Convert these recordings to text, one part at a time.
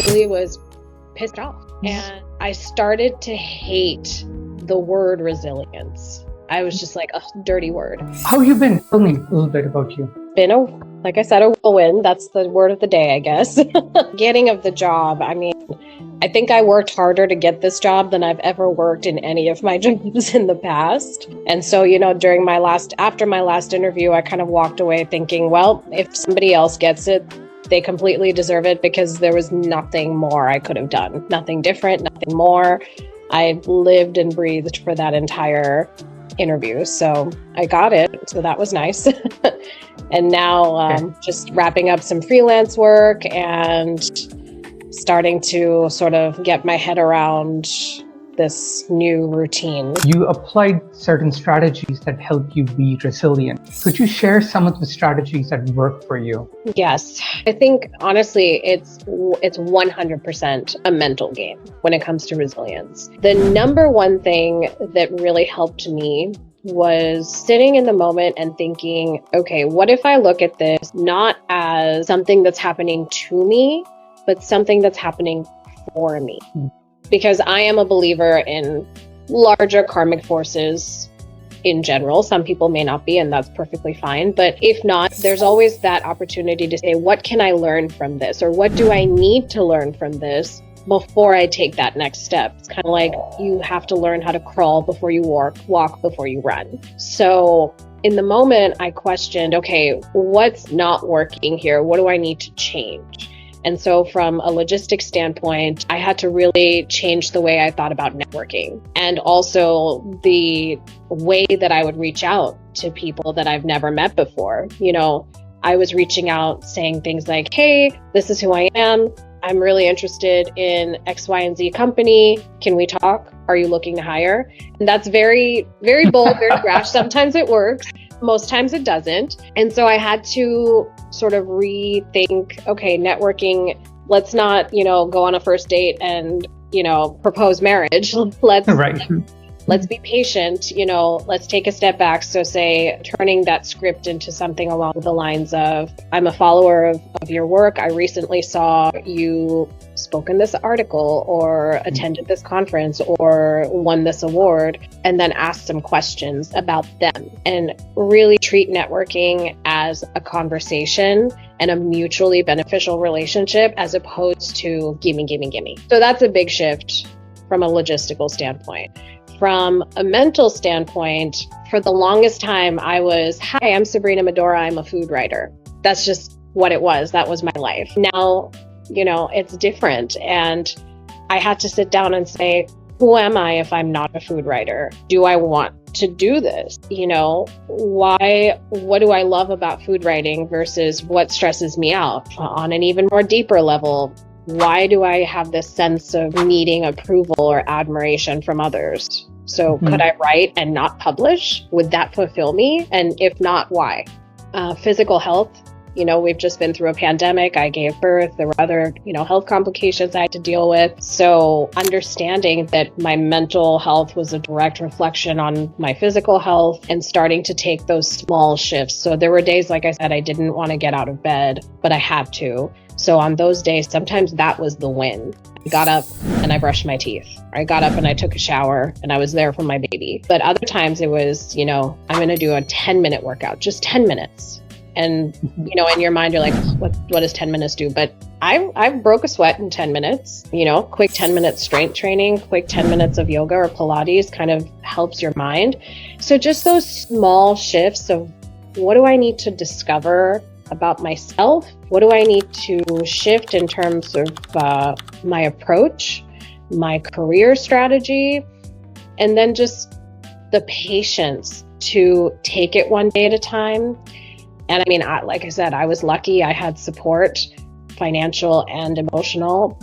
really was pissed off. And I started to hate the word resilience. I was just like, a dirty word. How have you been? Tell me a little bit about you. Like I said, a whirlwind. That's the word of the day, I guess. Getting of the job. I mean, I think I worked harder to get this job than I've ever worked in any of my jobs in the past. And so, after my last interview, I kind of walked away thinking, well, if somebody else gets it, they completely deserve it, because there was nothing more I could have done. Nothing different, nothing more. I lived and breathed for that entire interview. So I got it. So that was nice. And now just wrapping up some freelance work and starting to sort of get my head around this new routine. You applied certain strategies that help you be resilient. Could you share some of the strategies that work for you? Yes. I think honestly, it's 100% a mental game when it comes to resilience. The number one thing that really helped me was sitting in the moment and thinking, okay, what if I look at this not as something that's happening to me, but something that's happening for me? Because I am a believer in larger karmic forces in general. Some people may not be, and that's perfectly fine. But if not, there's always that opportunity to say, what can I learn from this? Or what do I need to learn from this before I take that next step? It's kind of like you have to learn how to crawl before you walk before you run. So in the moment, I questioned, okay, what's not working here? What do I need to change? And so from a logistics standpoint, I had to really change the way I thought about networking, and also the way that I would reach out to people that I've never met before. I was reaching out saying things like, hey, this is who I am. I'm really interested in X, Y, and Z company. Can we talk? Are you looking to hire? And that's very, very bold, very brash. Sometimes it works. Most times it doesn't. And so I had to sort of rethink, okay, networking, let's not, go on a first date and, propose marriage. Let's be patient, let's take a step back. So say turning that script into something along the lines of, I'm a follower of your work. I recently saw you spoke in this article or attended this conference or won this award, and then ask some questions about them and really treat networking as a conversation and a mutually beneficial relationship as opposed to gimme. So that's a big shift from a logistical standpoint. From a mental standpoint, for the longest time, I was, hi, I'm Sabrina Medora. I'm a food writer. That's just what it was. That was my life. Now, it's different. And I had to sit down and say, who am I if I'm not a food writer? Do I want to do this? What do I love about food writing versus what stresses me out? On an even more deeper level, why do I have this sense of needing approval or admiration from others? So could I write and not publish? Would that fulfill me? And if not, why? Physical health. We've just been through a pandemic. I gave birth. There were other, health complications I had to deal with. So understanding that my mental health was a direct reflection on my physical health and starting to take those small shifts. So there were days, like I said, I didn't want to get out of bed, but I had to. So on those days, sometimes that was the win. I got up and I brushed my teeth. I got up and I took a shower and I was there for my baby. But other times it was, I'm going to do a 10-minute workout, just 10 minutes. And, in your mind, you're like, what does 10 minutes do? But I broke a sweat in 10 minutes, quick 10 minutes strength training, quick 10 minutes of yoga or Pilates kind of helps your mind. So just those small shifts of what do I need to discover about myself? What do I need to shift in terms of my approach, my career strategy, and then just the patience to take it one day at a time. And I mean, like I said, I was lucky. I had support, financial and emotional,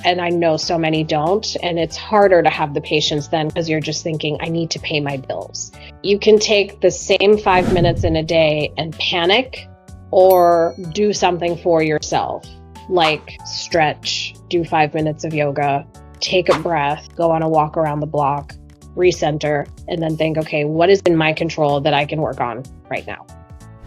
and I know so many don't. And it's harder to have the patience then because you're just thinking, I need to pay my bills. You can take the same 5 minutes in a day and panic, or do something for yourself, like stretch, do 5 minutes of yoga, take a breath, go on a walk around the block, recenter, and then think, okay, what is in my control that I can work on right now?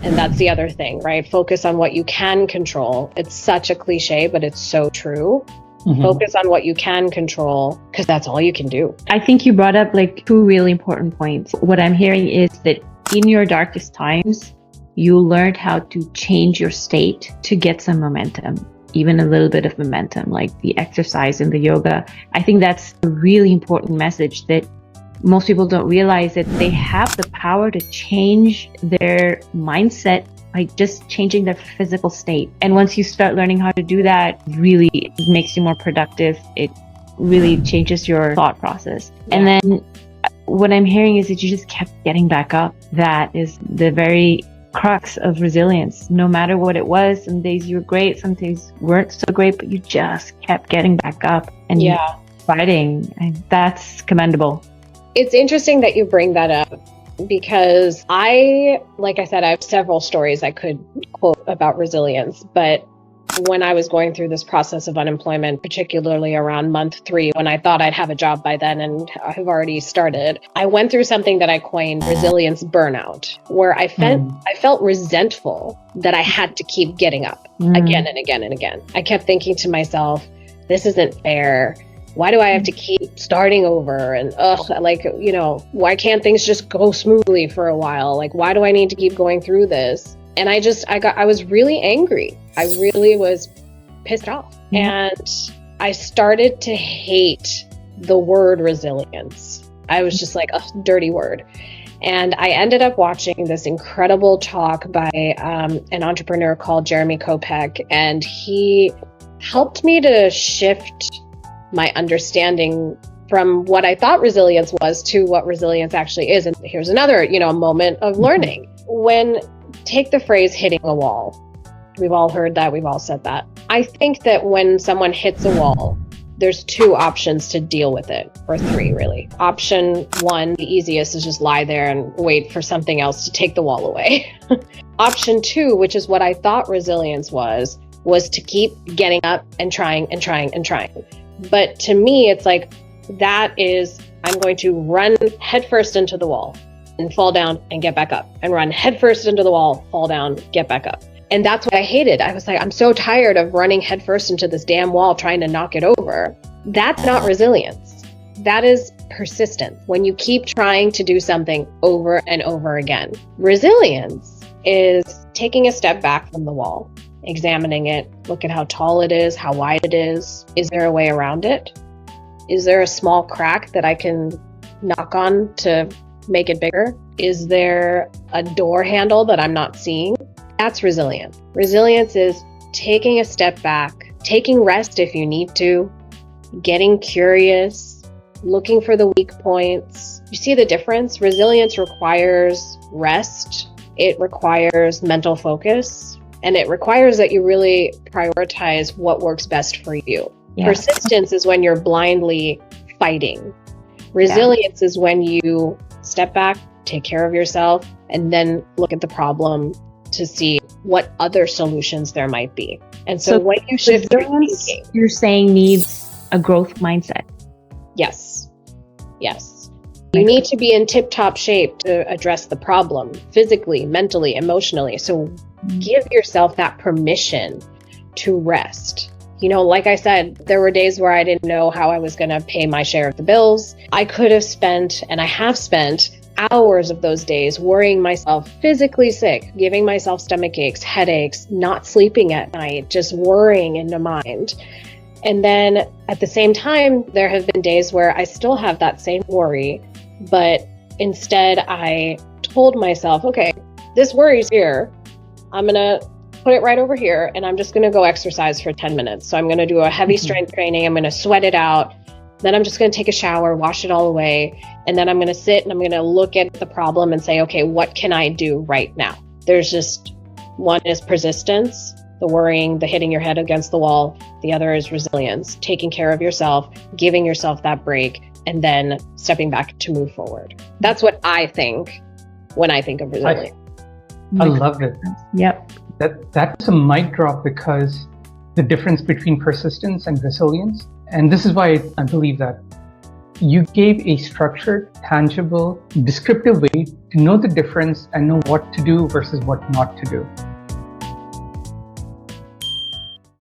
And that's the other thing, right? Focus on what you can control. It's such a cliche, but it's so true. Focus on what you can control, because that's all you can do. I think you brought up like two really important points. What I'm hearing is that in your darkest times, you learned how to change your state to get some momentum, even a little bit of momentum, like the exercise and the yoga. I think that's a really important message that most people don't realize, that they have the power to change their mindset by just changing their physical state. And once you start learning how to do that, really it makes you more productive. It really changes your thought process. Yeah. And then what I'm hearing is that you just kept getting back up. That is the very crux of resilience. No matter what it was, some days you were great, some days weren't so great, but you just kept getting back up and fighting. And that's commendable. It's interesting that you bring that up, because like I said, I have several stories I could quote about resilience. But when I was going through this process of unemployment, particularly around month 3, when I thought I'd have a job by then and I've already started, I went through something that I coined resilience burnout, where I felt resentful that I had to keep getting up again and again and again. I kept thinking to myself, this isn't fair. Why do I have to keep starting over? And why can't things just go smoothly for a while? Like, why do I need to keep going through this? And I was really angry. I really was pissed off. And I started to hate the word resilience. I was just like, a dirty word. And I ended up watching this incredible talk by an entrepreneur called Jeremy Kopec. And he helped me to shift my understanding from what I thought resilience was to what resilience actually is. And here's another, moment of learning. Take the phrase hitting a wall. We've all heard that. We've all said that. I think that when someone hits a wall, there's 2 options to deal with it, or 3 really. Option 1, the easiest, is just lie there and wait for something else to take the wall away. Option 2, which is what I thought resilience was to keep getting up and trying and trying and trying. But to me, it's like, that is, I'm going to run headfirst into the wall and fall down and get back up, and run headfirst into the wall, fall down, get back up. And that's what I hated. I was like, I'm so tired of running headfirst into this damn wall trying to knock it over. That's not resilience. That is persistence. When you keep trying to do something over and over again. Resilience is taking a step back from the wall, examining it, look at how tall it is, how wide it is. Is there a way around it? Is there a small crack that I can knock on to make it bigger? Is there a door handle that I'm not seeing? That's resilience. Resilience is taking a step back, taking rest if you need to, getting curious, looking for the weak points. You see the difference? Resilience requires rest. It requires mental focus, and it requires that you really prioritize what works best for you. Yeah. Persistence is when you're blindly fighting. Resilience is when you step back, take care of yourself, and then look at the problem to see what other solutions there might be. And so when you shift your thinking, you're saying needs a growth mindset. Yes. You need to be in tip-top shape to address the problem physically, mentally, emotionally. So give yourself that permission to rest. Like I said, there were days where I didn't know how I was going to pay my share of the bills. I could have spent, and I have spent, hours of those days worrying myself physically sick, giving myself stomach aches, headaches, not sleeping at night, just worrying in the mind. And then at the same time, there have been days where I still have that same worry, but instead I told myself, okay, this worry's here. I'm going to put it right over here, and I'm just going to go exercise for 10 minutes. So I'm going to do a heavy strength training. I'm going to sweat it out. Then I'm just going to take a shower, wash it all away. And then I'm going to sit and I'm going to look at the problem and say, okay, what can I do right now? There's just one is persistence, the worrying, the hitting your head against the wall. The other is resilience, taking care of yourself, giving yourself that break, and then stepping back to move forward. That's what I think when I think of resilience. I love it. Yep. That's a mic drop, because the difference between persistence and resilience, and this is why I believe that you gave a structured, tangible, descriptive way to know the difference and know what to do versus what not to do.